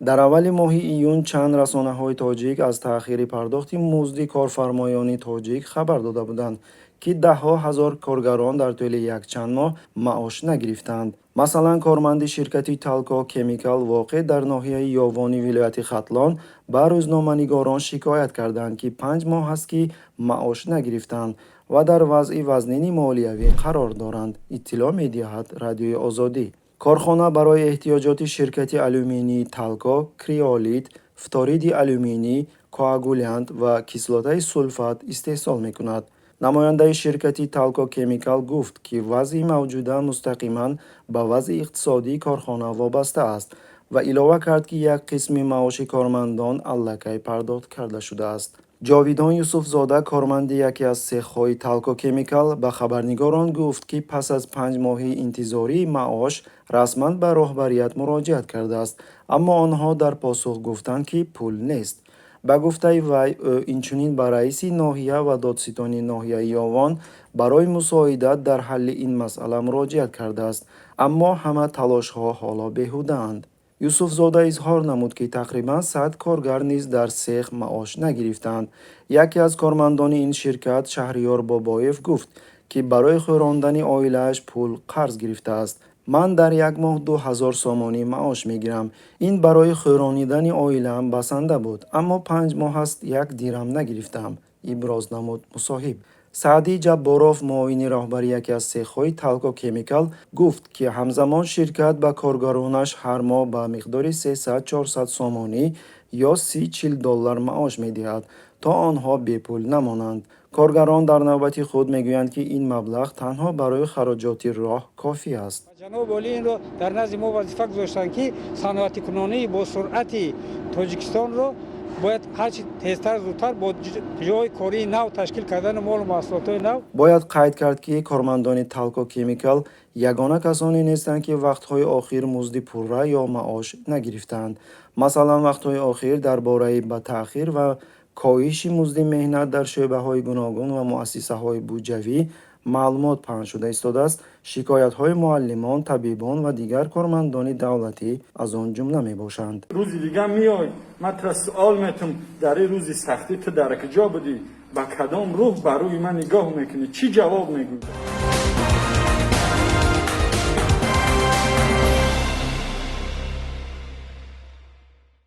дар аввали моҳи июн чанд расонаҳои тоҷик аз таъхири пардохти музди корфармоёни тоҷик хабар дода буданд, ки даҳҳо ҳазор коргарон дар тӯли якчанд моҳ маош нагирифтанд. Масалан, корманди ширкати Talco Chemical воқеъ дар ноҳияи Ёвони вилояти Хатлон ба рӯзноманигорон шикоят карданд, ки 5 моҳ аст, ки маош нагирифтанд ва дар вазъи вазнини молиявӣ қарор доранд, иттилоъ медиҳад Радиои Озодӣ. корхона барои эҳтиёҷоти ширкати алюминии Talco криолит, фториди алюминий, коагулянт ва кислотаи сулфат истеҳсол мекунад. намояндаи ширкати Talco Chemical гуфт, ки вазъи мавҷуда мустақиман ба вазъи иқтисодии корхона вобаста аст ва илова кард, ки як қисми маоши кормандон аллакай пардохт карда шудааст. ҷовидон Юсуфзода, корманди яке аз сехҳои Talco Chemical, ба хабарнигорон гуфт, ки пас аз 5 моҳи интизории маош расман ба роҳбарият муроҷиат кардааст, аммо онҳо дар посух гуфтанд, ки пул нест. ба гуфтаи вай, ӯ инчунин ба раиси ноҳия ва додситони ноҳияи Ёвон барои мусоидат дар ҳалли ин масъала муроҷиат кардааст, аммо ҳама талошҳо ҳоло беҳудаанд. Юсуфзода изҳор намуд, ки тақрибан 100 коргар низ дар сех маош нагирифтанд. яке аз кормандони ин ширкат, Шаҳриёр Бобоев, гуфт, ки барои хӯрондани оилааш пул қарз гирифтааст. ман дар як моҳ 2000 сомонӣ маош мегирам. ин барои хӯронидани оилаам басанда буд, аммо 5 моҳ аст як дирам нагирифтам, иброз намуд мусоҳиб. Саъдӣ Ҷабборов, муовини раҳбари яке аз сехҳои Talco Chemical, гуфт, ки ҳамзамон ширкат ба коргаронаш ҳар моҳ ба миқдори 300-400 сомонӣ ё 30-40 доллар маош медиҳад, то онҳо бепул намонанд. коргарон дар навбати худ мегӯянд, ки ин маблағ танҳо барои хароҷоти роҳ кофӣ аст. ҷаноб олӣ инро дар назди мо вазифа гузоштанд, ки саноатикунонии босуръати Тоҷикистонро бояд ҳарчи тезтар зудтар бо ҷои кории нав ташкил кардани молу маҳсулотҳои нав. бояд қайд кард, ки кормандони Talco Chemical ягона касоне нестанд, ки вақтҳои охир музди пурра ё маош нагирифтанд. Масалан, вақтҳои охир дар бораи ба таъхир ва коҳиши музди меҳнат дар шӯъбаҳои гуногун ва муассисаҳои буҷавӣ маълумот паҳн шуда истодааст. шикоятҳои муаллимон, табибон ва дигар кормандони давлатӣ аз он ҷумла мебошанд. рӯзи дига меой, ман тра суол метум, дар ин рӯзи сахтӣ ту дар куҷо будӣ? ба кадом рӯҳ ба рӯи ман нигоҳ мекунӣ? чӣ ҷавоб мегӯӣ?